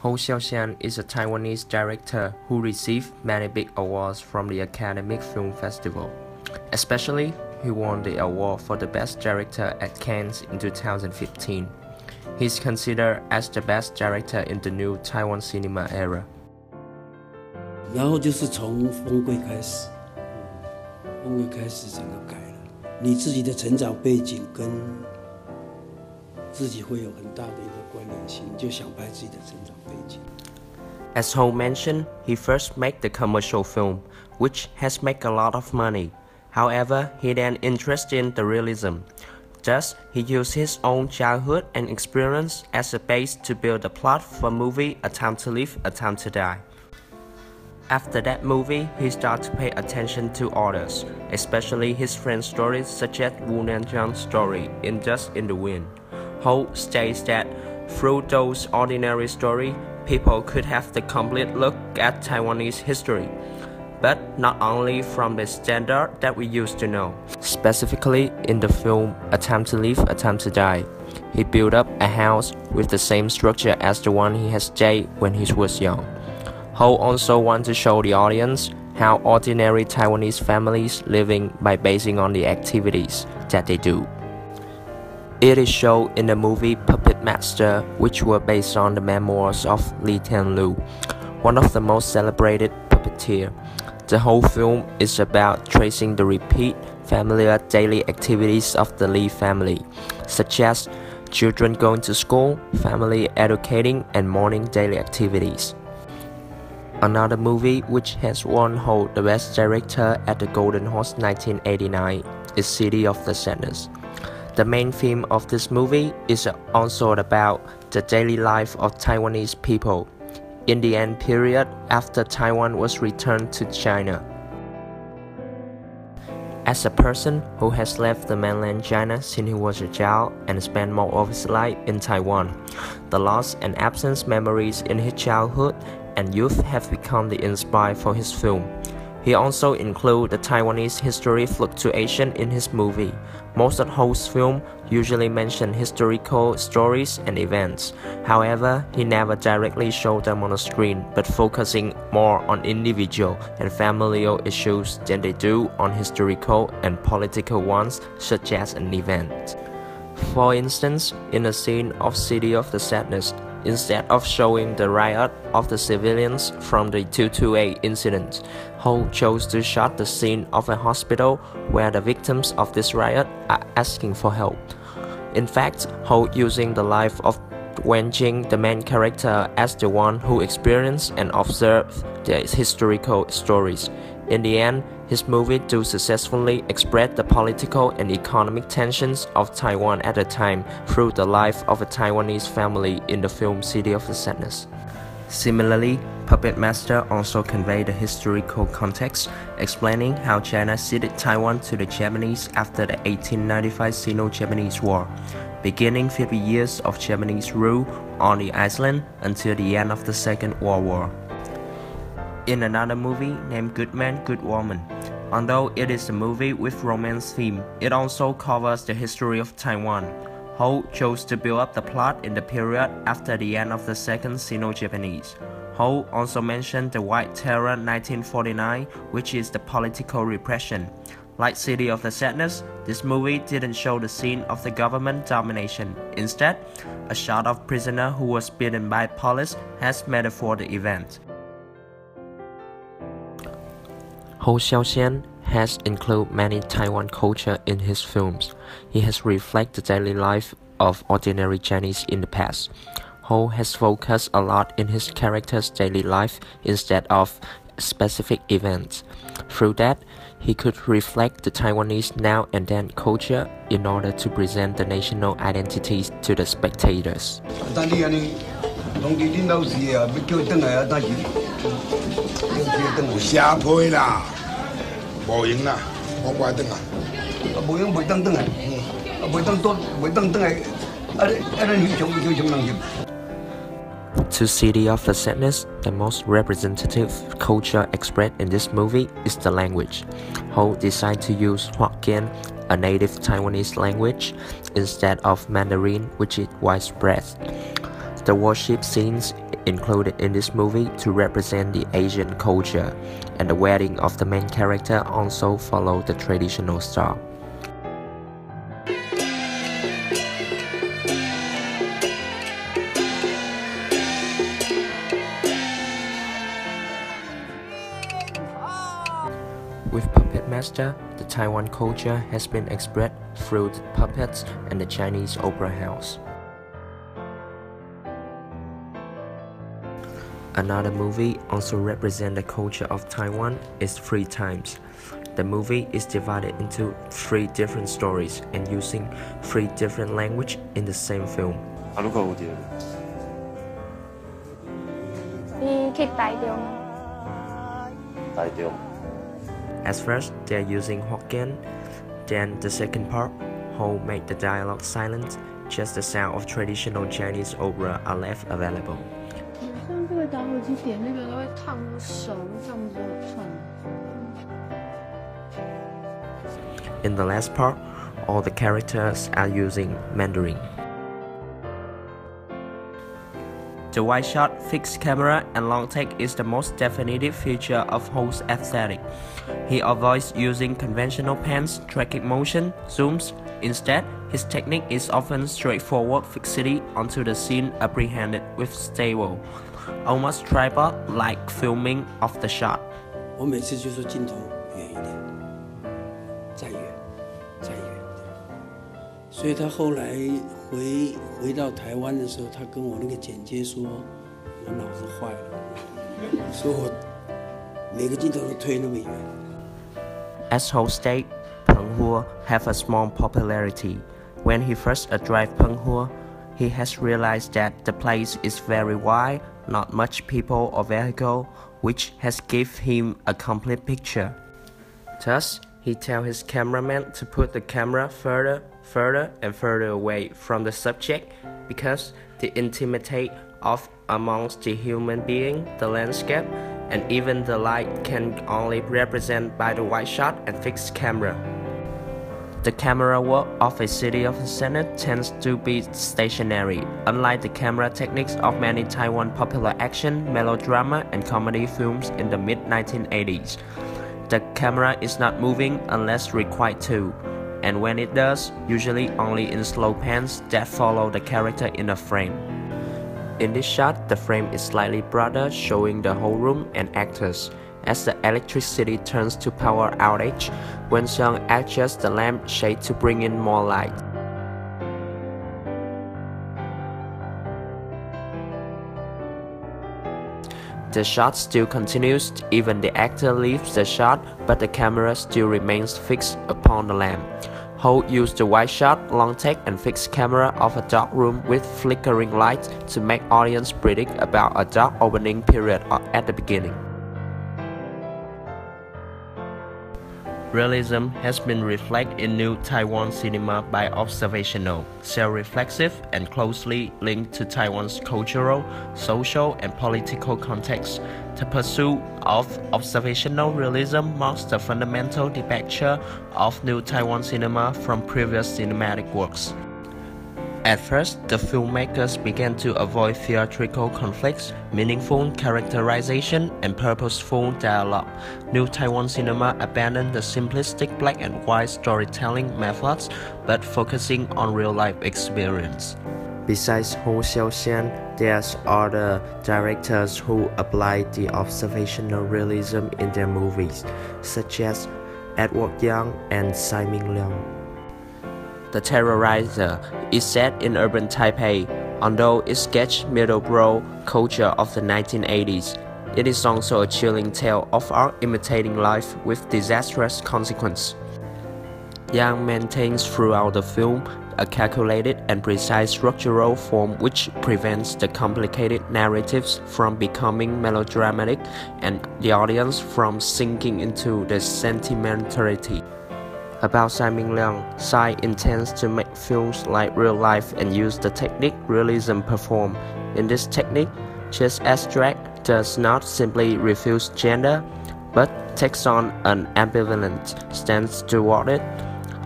Hsien is a Taiwanese director who received many big awards from the Academic Film Festival. Especially, he won the award for the Best Director at Cannes in 2015. He is considered as the best director in the new Taiwan cinema era. 然后就是从风柜开始，风柜开始整个改了，你自己的成长背景跟自己会有很大的一个关联性，就想拍自己的成长背景。As Ho mentioned, he first made the commercial film, which has made a lot of money. However, he then interested in the realism. Thus, he used his own childhood and experience as a base to build the plot for movie A Time to Live, A Time to Die. After that movie, he started to pay attention to others, especially his friends' stories such as Wu Nanjiang's story in Dust in the Wind. Ho states that through those ordinary stories, people could have the complete look at Taiwanese history, but not only from the standard that we used to know. Specifically, in the film A Time to Live, A Time to Die, he built up a house with the same structure as the one he has stayed when he was young. Ho also wanted to show the audience how ordinary Taiwanese families living by basing on the activities that they do. It is shown in the movie Puppet Master, which were based on the memoirs of Li Tianlu, one of the most celebrated puppeteer. The whole film is about tracing the repeat familiar daily activities of the Li family, such as children going to school, family educating, and morning daily activities. Another movie which has won Ho the Best Director at the Golden Horse 1989 is City of the Sadness. The main theme of this movie is also about the daily life of Taiwanese people in the end period after Taiwan was returned to China. As a person who has left the mainland China since he was a child and spent most of his life in Taiwan, the loss and absence memories in his childhood and youth have become the inspiration for his film. He also includes the Taiwanese history fluctuation in his movie. Most of Ho's films usually mention historical stories and events. However, he never directly showed them on the screen, but focusing more on individual and familial issues than they do on historical and political ones, such as an event. For instance, in the scene of City of the Sadness, instead of showing the riot of the civilians from the 228 incident, Ho chose to shot the scene of a hospital where the victims of this riot are asking for help. In fact, Ho using the life of Wen Jing, the main character, as the one who experienced and observed the historical stories. In the end, his movie do successfully express the political and economic tensions of Taiwan at the time through the life of a Taiwanese family in the film City of the Sadness. Similarly, Puppet Master also conveyed the historical context, explaining how China ceded Taiwan to the Japanese after the 1895 Sino-Japanese War, beginning 50 years of Japanese rule on the island until the end of the Second World War. In another movie named Good Man, Good Woman, although it is a movie with romance theme, it also covers the history of Taiwan. Ho chose to build up the plot in the period after the end of the Second Sino-Japanese. Ho also mentioned the White Terror 1949, which is the political repression. Like City of the Sadness, this movie didn't show the scene of the government domination. Instead, a shot of prisoner who was beaten by police has metaphor the event. Hsien has included many Taiwan culture in his films. He has reflected the daily life of ordinary Chinese in the past. Ho has focused a lot in his character's daily life instead of specific events. Through that, he could reflect the Taiwanese now and then culture in order to present the national identities to the spectators. To City of the Sadness, the most representative culture expressed in this movie is the language. Ho decided to use Hokkien, a native Taiwanese language, instead of Mandarin, which is widespread. The worship scenes included in this movie to represent the Asian culture, and the wedding of the main character also followed the traditional style. With Puppet Master, the Taiwan culture has been expressed through the puppets and the Chinese opera house. Another movie also represents the culture of Taiwan is Three Times. The movie is divided into 3 different stories and using 3 different languages in the same film. At first, they are using Hokkien, then the second part, Ho made the dialogue silent, just the sound of traditional Chinese opera are left available. In the last part, all the characters are using Mandarin. The wide shot, fixed camera, and long take is the most definitive feature of Ho's aesthetic. He avoids using conventional pans, tracking motion, zooms. Instead, his technique is often straightforward fixity onto the scene apprehended with stable, almost tripod-like filming of the shot. 我每次就说镜头远一点，再远，再远一点。所以他后来回到台湾的时候，他跟我那个剪接说，我脑子坏了，说我每个镜头都推那么远。As Ho stated, Peng Huo have a small popularity. When he first arrived Peng Huo, he has realized that the place is very wide, not much people or vehicle, which has given him a complete picture. Thus, he tells his cameraman to put the camera further and further away from the subject because the intimacy of amongst the human being, the landscape, and even the light can only represent by the wide shot and fixed camera. The camera work of a city of the Senate tends to be stationary, unlike the camera techniques of many Taiwan popular action, melodrama, and comedy films in the mid-1980s. The camera is not moving unless required to, and when it does, usually only in slow pans that follow the character in a frame. In this shot, the frame is slightly broader, showing the whole room and actors. As the electricity turns to power outage, when Hsiao adjusts the lamp shade to bring in more light. The shot still continues, even the actor leaves the shot, but the camera still remains fixed upon the lamp. Ho used the wide shot, long take, and fixed camera of a dark room with flickering light to make audience predict about a dark opening period at the beginning. Realism has been reflected in new Taiwan cinema by observational, self-reflexive, and closely linked to Taiwan's cultural, social, and political context. The pursuit of observational realism marks the fundamental departure of new Taiwan cinema from previous cinematic works. At first, the filmmakers began to avoid theatrical conflicts, meaningful characterization, and purposeful dialogue. New Taiwan cinema abandoned the simplistic black and white storytelling methods, but focusing on real-life experience. Besides Hsien, there are other directors who apply the observational realism in their movies, such as Edward Yang and Tsai Ming-liang. The Terrorizer is set in urban Taipei, although it sketches middle-brow culture of the 1980s. It is also a chilling tale of art imitating life with disastrous consequences. Yang maintains throughout the film a calculated and precise structural form which prevents the complicated narratives from becoming melodramatic and the audience from sinking into the sentimentality. About Tsai Ming-liang, Tsai intends to make films like real life and use the technique realism perform. In this technique, just abstract does not simply refuse gender, but takes on an ambivalent stance toward it.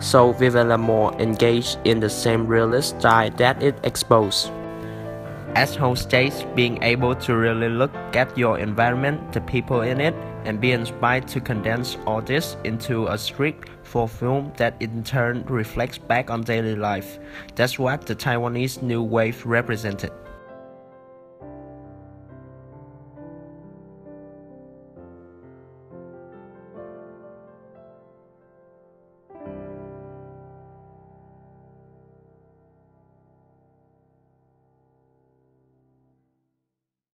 So Vivian more engaged in the same realist style that it exposes. As host states, being able to really look at your environment, the people in it, and be inspired to condense all this into a script for film that in turn reflects back on daily life. That's what the Taiwanese New Wave represented.